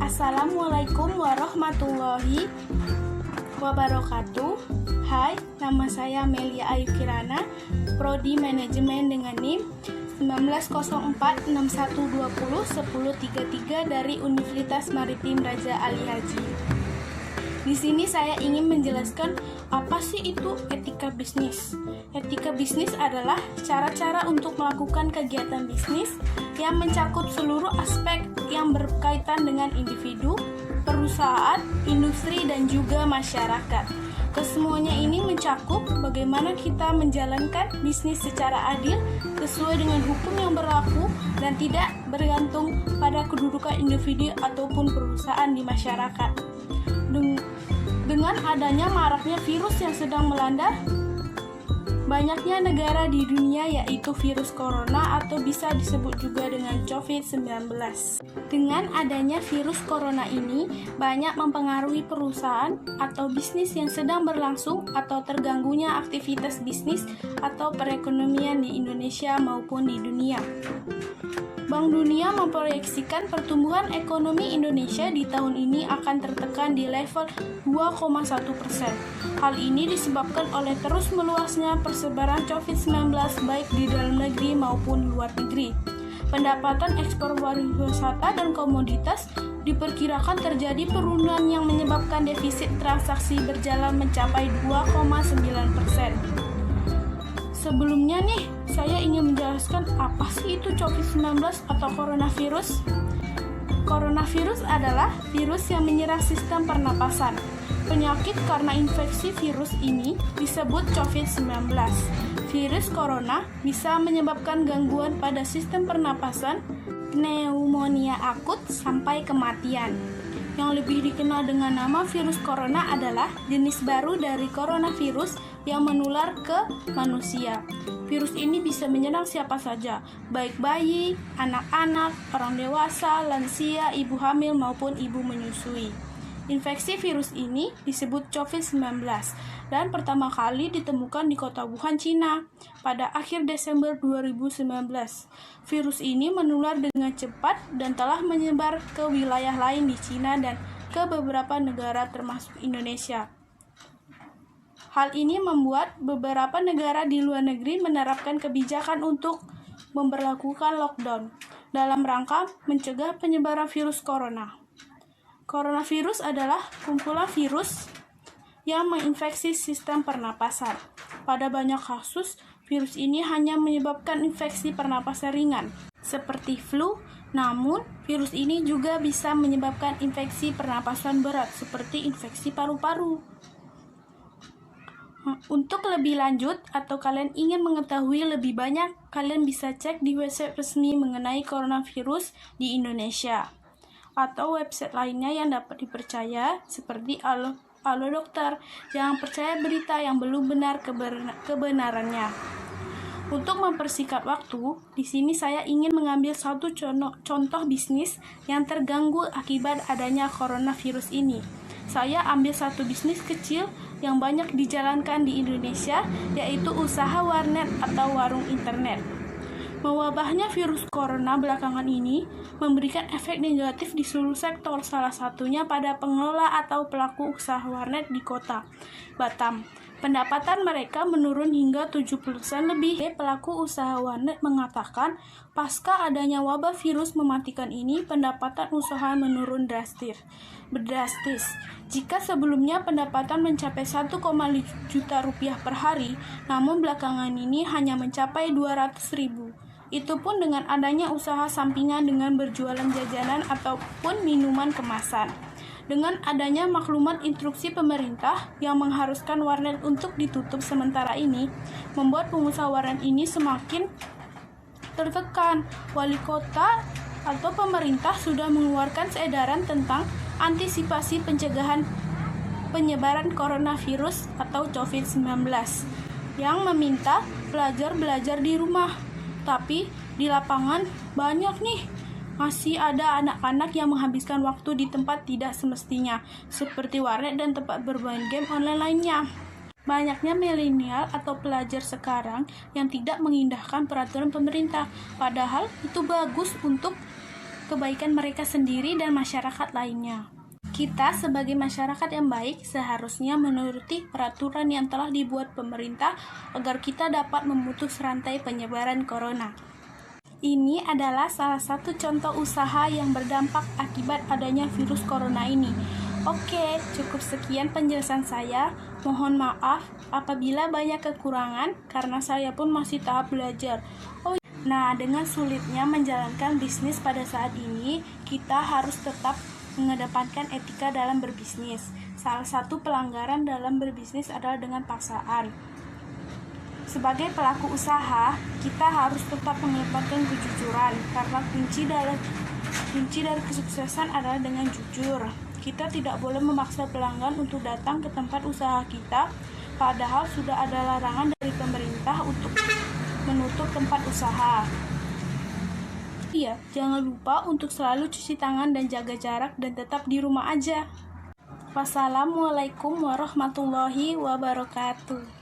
Assalamualaikum warahmatullahi wabarakatuh. Hai, nama saya Melia Ayu Kirana, Prodi Manajemen dengan NIM 190461201033 dari Universitas Maritim Raja Ali Haji. Di sini saya ingin menjelaskan apa sih itu etika bisnis. Etika bisnis adalah cara-cara untuk melakukan kegiatan bisnis yang mencakup seluruh aspek yang berkaitan dengan individu, perusahaan, industri, dan juga masyarakat. Kesemuanya ini mencakup bagaimana kita menjalankan bisnis secara adil, sesuai dengan hukum yang berlaku, dan tidak bergantung pada kedudukan individu ataupun perusahaan di masyarakat. Dengan adanya maraknya virus yang sedang melanda banyaknya negara di dunia, yaitu virus corona atau bisa disebut juga dengan COVID-19. Dengan adanya virus corona ini banyak mempengaruhi perusahaan atau bisnis yang sedang berlangsung atau terganggunya aktivitas bisnis atau perekonomian di Indonesia maupun di dunia. Bank Dunia memproyeksikan pertumbuhan ekonomi Indonesia di tahun ini akan tertekan di level 2,1%. Hal ini disebabkan oleh terus meluasnya persebaran COVID-19 baik di dalam negeri maupun luar negeri. Pendapatan ekspor pariwisata dan komoditas diperkirakan terjadi penurunan yang menyebabkan defisit transaksi berjalan mencapai 2,9%. Sebelumnya nih, saya ingin menjelaskan apa sih itu COVID-19 atau coronavirus. Coronavirus adalah virus yang menyerang sistem pernapasan. Penyakit karena infeksi virus ini disebut COVID-19. Virus corona bisa menyebabkan gangguan pada sistem pernapasan, pneumonia akut, sampai kematian. Yang lebih dikenal dengan nama virus corona adalah jenis baru dari coronavirus yang menular ke manusia. Virus ini bisa menyerang siapa saja, baik bayi, anak-anak, orang dewasa, lansia, ibu hamil maupun ibu menyusui. Infeksi virus ini disebut COVID-19 dan pertama kali ditemukan di kota Wuhan, Cina pada akhir Desember 2019. Virus ini menular dengan cepat dan telah menyebar ke wilayah lain di Cina dan ke beberapa negara termasuk Indonesia. Hal ini membuat beberapa negara di luar negeri menerapkan kebijakan untuk memberlakukan lockdown dalam rangka mencegah penyebaran virus corona. Coronavirus adalah kumpulan virus yang menginfeksi sistem pernapasan. Pada banyak kasus, virus ini hanya menyebabkan infeksi pernapasan ringan, seperti flu, namun virus ini juga bisa menyebabkan infeksi pernapasan berat, seperti infeksi paru-paru. Untuk lebih lanjut, atau kalian ingin mengetahui lebih banyak, kalian bisa cek di website resmi mengenai coronavirus di Indonesia, atau website lainnya yang dapat dipercaya, seperti Halo Dokter. Jangan percaya berita yang belum benar kebenarannya. Untuk mempersingkat waktu, di sini saya ingin mengambil satu contoh bisnis yang terganggu akibat adanya coronavirus ini. Saya ambil satu bisnis kecil yang banyak dijalankan di Indonesia, yaitu usaha warnet atau warung internet. Mewabahnya virus corona belakangan ini memberikan efek negatif di seluruh sektor, salah satunya pada pengelola atau pelaku usaha warnet di kota Batam. Pendapatan mereka menurun hingga 70% lebih. Pelaku usaha warnet mengatakan, pasca adanya wabah virus mematikan ini, pendapatan usaha menurun drastis. Jika sebelumnya pendapatan mencapai 1,5 juta rupiah per hari, namun belakangan ini hanya mencapai 200.000. Itu pun dengan adanya usaha sampingan dengan berjualan jajanan ataupun minuman kemasan. Dengan adanya maklumat instruksi pemerintah yang mengharuskan warnet untuk ditutup sementara ini, membuat pengusaha warnet ini semakin tertekan. Wali kota atau pemerintah sudah mengeluarkan edaran tentang antisipasi pencegahan penyebaran coronavirus atau COVID-19 yang meminta pelajar belajar di rumah. Tapi di lapangan banyak nih masih ada anak-anak yang menghabiskan waktu di tempat tidak semestinya, seperti warnet dan tempat bermain game online lainnya. Banyaknya milenial atau pelajar sekarang yang tidak mengindahkan peraturan pemerintah, padahal itu bagus untuk kebaikan mereka sendiri dan masyarakat lainnya. Kita sebagai masyarakat yang baik seharusnya menuruti peraturan yang telah dibuat pemerintah agar kita dapat memutus rantai penyebaran corona. Ini adalah salah satu contoh usaha yang berdampak akibat adanya virus corona ini. Oke, cukup sekian penjelasan saya. Mohon maaf apabila banyak kekurangan karena saya pun masih tahap belajar. Nah, dengan sulitnya menjalankan bisnis pada saat ini, kita harus tetap mengedepankan etika dalam berbisnis. Salah satu pelanggaran dalam berbisnis adalah dengan paksaan. Sebagai pelaku usaha, kita harus tetap mengedepankan kejujuran, karena kunci dari kesuksesan adalah dengan jujur. Kita tidak boleh memaksa pelanggan untuk datang ke tempat usaha kita, padahal sudah ada larangan dari pemerintah untuk menutup tempat usaha. Iya, jangan lupa untuk selalu cuci tangan dan jaga jarak dan tetap di rumah aja. Wassalamualaikum warahmatullahi wabarakatuh.